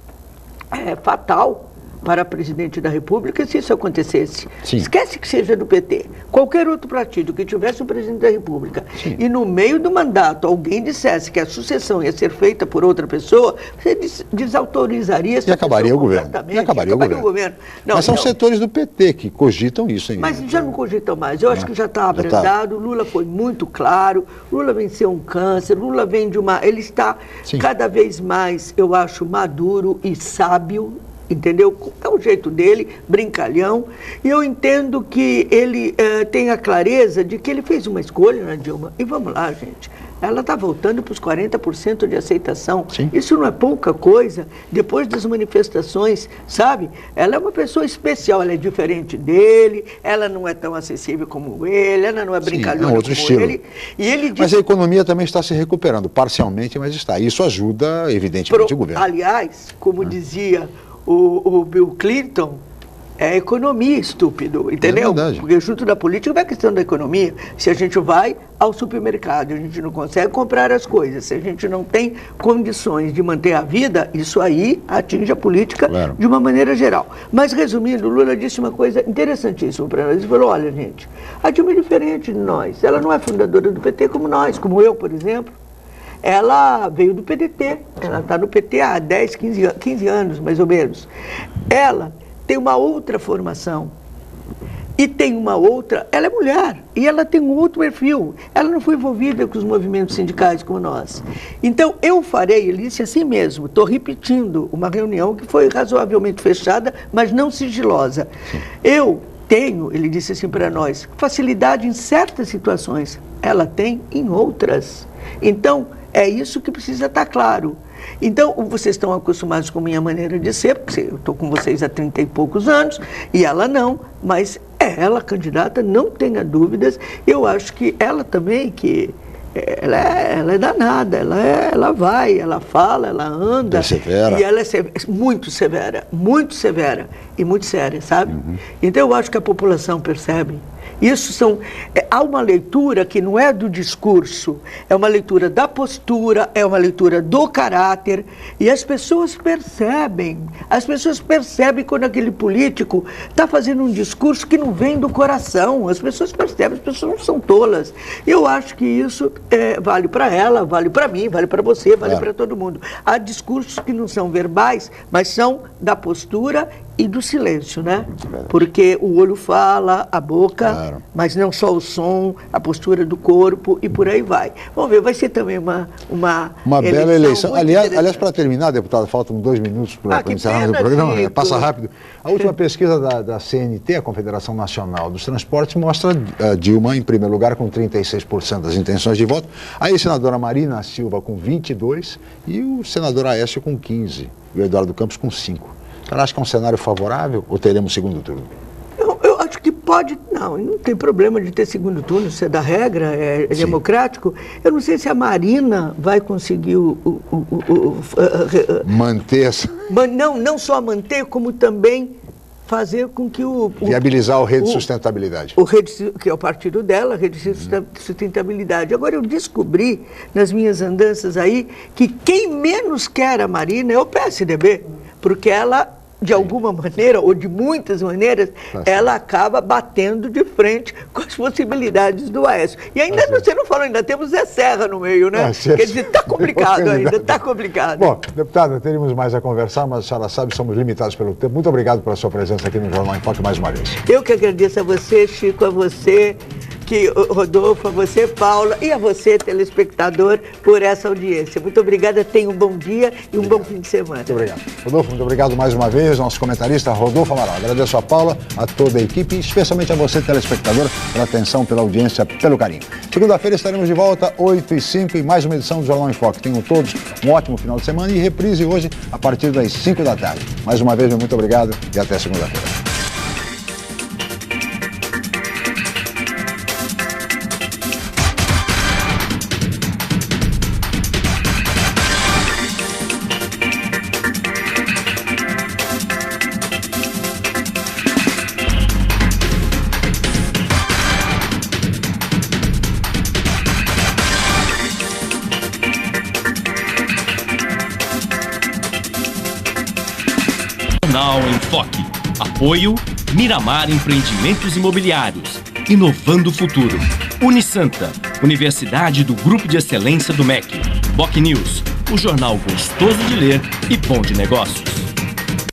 É fatal para presidente da República se isso acontecesse. Sim. Esquece que seja do PT. Qualquer outro partido que tivesse um presidente da República e no meio do mandato alguém dissesse que a sucessão ia ser feita por outra pessoa, você desautorizaria essa e acabaria o governo. E acabaria o governo. Não, mas são setores do PT que cogitam isso ainda. Mas já não cogitam mais. Eu acho que já está abrandado. Lula foi muito claro. Lula venceu um câncer. Lula vem de uma... Ele está cada vez mais, eu acho, maduro e sábio. Entendeu? É o jeito dele, brincalhão. E eu entendo que ele tem a clareza de que ele fez uma escolha, né, Dilma? E vamos lá, gente. Ela está voltando para os 40% de aceitação. Sim. Isso não é pouca coisa. Depois das manifestações, sabe? Ela é uma pessoa especial, ela é diferente dele, ela não é tão acessível como ele, ela não é brincalhona outro como estilo. ele. E ele mas a economia também está se recuperando, parcialmente, mas está. Isso ajuda, evidentemente, o governo. Aliás, como dizia o Bill Clinton, é economia, estúpido, entendeu? Porque junto da política vai a questão da economia. Se a gente vai ao supermercado, a gente não consegue comprar as coisas, se a gente não tem condições de manter a vida, isso aí atinge a política de uma maneira geral. Mas, resumindo, o Lula disse uma coisa interessantíssima para nós. Ele falou, olha, gente, a Dilma é diferente de nós. Ela não é fundadora do PT como nós, como eu, por exemplo. Ela veio do PDT, ela está no PT há 10, 15 anos, mais ou menos. Ela tem uma outra formação e tem uma outra... Ela é mulher e ela tem um outro perfil. Ela não foi envolvida com os movimentos sindicais como nós. Então, eu farei, ele disse assim mesmo, estou repetindo uma reunião que foi razoavelmente fechada, mas não sigilosa. Eu tenho, ele disse assim para nós, facilidade em certas situações, ela tem em outras. Então, é isso que precisa estar claro. Então, vocês estão acostumados com a minha maneira de ser, porque eu estou com vocês há 30 e poucos anos, e ela não, mas ela, candidata, não tenha dúvidas. Eu acho que ela também, que ela é danada, ela vai, ela fala, ela anda. Persevera. E ela é muito severa e muito séria, sabe? Então, eu acho que a população percebe. Isso há uma leitura que não é do discurso, é uma leitura da postura, é uma leitura do caráter, e as pessoas percebem quando aquele político está fazendo um discurso que não vem do coração, as pessoas percebem, as pessoas não são tolas. Eu acho que isso vale para ela, vale para mim, vale para você, vale para todo mundo. Há discursos que não são verbais, mas são da postura e do silêncio, né? Porque o olho fala, a boca, mas não só o som, a postura do corpo e por aí vai. Vamos ver, vai ser também uma bela eleição. Aliás, para terminar, deputado, faltam 2 minutos para encerrar o programa, passa rápido. A última pesquisa da CNT, a Confederação Nacional dos Transportes, mostra a Dilma em primeiro lugar com 36% das intenções de voto, aí a senadora Marina Silva com 22% e o senador Aécio com 15%, e o Eduardo Campos com 5%. Você acha que é um cenário favorável ou teremos segundo turno? Eu acho que pode, não tem problema de ter segundo turno, isso é da regra, é democrático. Eu não sei se a Marina vai conseguir manter essa... Não só manter, como também fazer com que viabilizar o Rede de Sustentabilidade. Que é o partido dela, a Rede de Sustentabilidade. Agora, eu descobri, nas minhas andanças aí, que quem menos quer a Marina é o PSDB, porque ela, de alguma maneira, ou de muitas maneiras, ela acaba batendo de frente com as possibilidades do Aécio. E ainda você não falou, ainda temos Zé Serra no meio, né? Quer dizer, está complicado ainda, está complicado. Bom, deputada, teríamos mais a conversar, mas a senhora sabe, somos limitados pelo tempo. Muito obrigado pela sua presença aqui no Jornal em Foque mais uma vez. Eu que agradeço a você, Chico, a você, Rodolfo, a você, Paula, e a você, telespectador, por essa audiência. Muito obrigada, tenha um bom dia e um bom fim de semana. Muito obrigado. Rodolfo, muito obrigado mais uma vez, nosso comentarista Rodolfo Amaral. Agradeço a Paula, a toda a equipe, especialmente a você, telespectador, pela atenção, pela audiência, pelo carinho. Segunda-feira estaremos de volta, 8h05, e mais uma edição do Jornal em Foque. Tenham todos um ótimo final de semana e reprise hoje a partir das 5 da tarde. Mais uma vez, muito obrigado e até segunda-feira. Jornal em Foque. Apoio Miramar Empreendimentos Imobiliários. Inovando o futuro. Unisanta, Universidade do Grupo de Excelência do MEC. Boc News, o jornal gostoso de ler e bom de negócios.